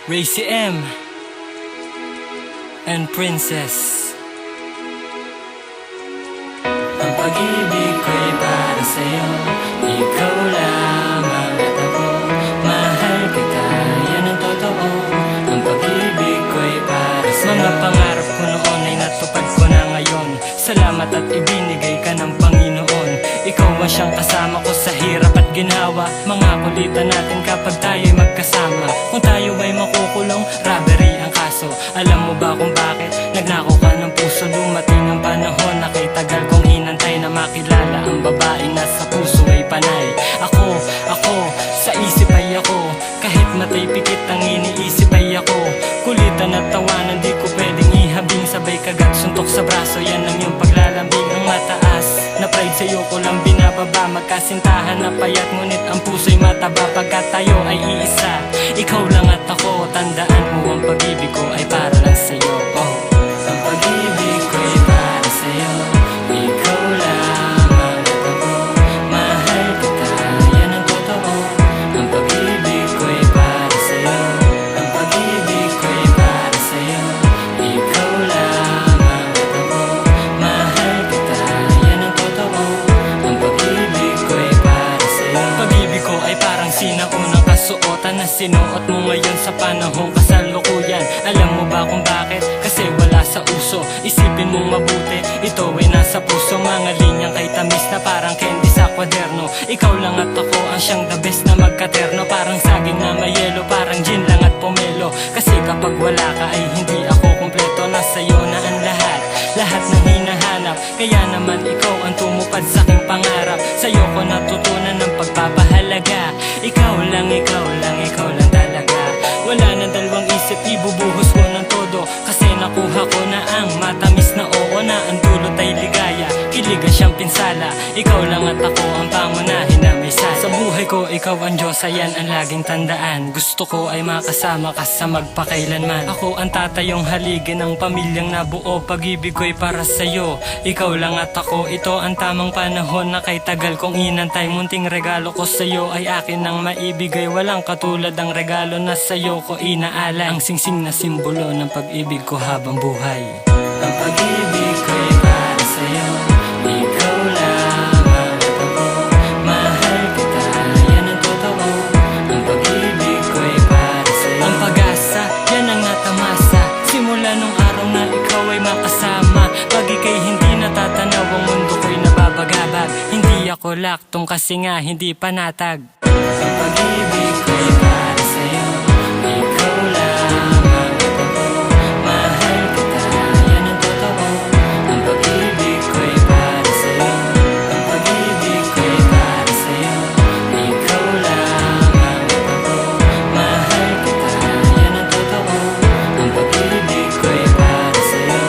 Racy M and Princess. Ang pag-ibig ko'y para sa'yo, ikaw lamang at ako. Mahal kita, yan ang totoo. Ang pag-ibig ko'y para sa'yo. Mga pangarap ko noon ay natupad ko na ngayon. Salamat at ibinigay ka ng Panginoon. Ikaw ang siyang kasama ko sa hirap at ginawa. Mga kulitan natin kapag tayo'y magkasama. Kung tayo ay makukulong, robbery ang kaso. Alam mo ba kung bakit? Nagnako ka ng puso. Dumating ang panahon na kay tagal kong hinantay na makilala ang babaeng nasa puso ay panay. Ako, sa isip ay ako. Kahit matay pikit ang iniisip ay ako. Kulitan at tawanan di ko pwedeng ihabing. Sabay kagat suntok sa braso, yan ang iyong paglalambing. Ang mataas na pride sa'yo ko lang binababa. Magkasintahan na payat ngunit ang puso'y mataba. Pagkat tayo ay iisa, ikaw lang at ako. Tandaan mo ang pag-ibig ko ay para lang sa'yo. Ang pag-ibig ko ay para sa'yo, ikaw lamang at ako. Mahal kita, yan ang totoo. Ang pag-ibig ko ay para sa'yo, ang pag-ibig ko ay para sa'yo, ikaw lamang at ako. Mahal kita, yan ang totoo. Ang pag-ibig ko ay para sa'yo. Pag-ibig ko ay parang sinaunang kasuotan na sinuot mo ngayon sa panahong kasalukuyan. Alam mo ba kung bakit? Kasi wala sa uso. Isipin mong mabuti, ito ay nasa puso. Mga linyang kay tamis na parang candy sa kwaderno. Ikaw lang at ako ang siyang the best na magkaterno. Parang saging na may yelo, parang gin lang at pomelo. Kasi kapag wala ka ay hindi ako kumpleto. Nasa iyo na ang lahat, lahat ng hinahanap. Kaya naman ikaw ang tumupad sa aking pangarap. Sa'yo ko natutunan ng pagpapahalaga. Ikaw lang, ikaw lang, ikaw lang talaga. Wala na dalawang isip, ibubuhos ko ng todo. Kasi nakuha ko na ang matamis na oo, na ang dulot ay ligaya. Kiligan siyang pinsala, ikaw lang at ako ang pangunahin na may sala. Sa buhay ko, ikaw ang Diyos, ayan ang laging tandaan. Gusto ko ay makasama ka sa magpakailanman. Ako ang tatayong haligin ng pamilyang nabuo. Pag-ibig ko'y para sa'yo, ikaw lang at ako. Ito ang tamang panahon na kay tagal kong inantay. Munting regalo ko sa'yo ay akin nang maibigay. Walang katulad ang regalo na sa'yo ko inaalay. Ang singsing na simbolo ng pag-ibig ko habang buhay. Ang pag-ibig ko'y para sa'yo, ikaw lamang at ako. Mahal kita, yan ang totoo. Ang pag-ibig ko'y para sa'yo. Ang pag-asa, yan ang natamasa. Simula nung araw na ikaw ay makasama. Pag ika'y hindi natatanaw, ang mundo ko'y nababagabag. Hindi ako laktong kasi nga hindi panatag. Ang pag-ibig ko'y para sa'yo, ikaw lamang at ako. Mahal kita, yan ang totoo. Ang pag-ibig ko'y para sa'yo, ang pag-ibig ko'y para sa'yo, ikaw lamang at ako. Mahal kita, yan ang totoo. Ang pag-ibig ko'y para sa'yo.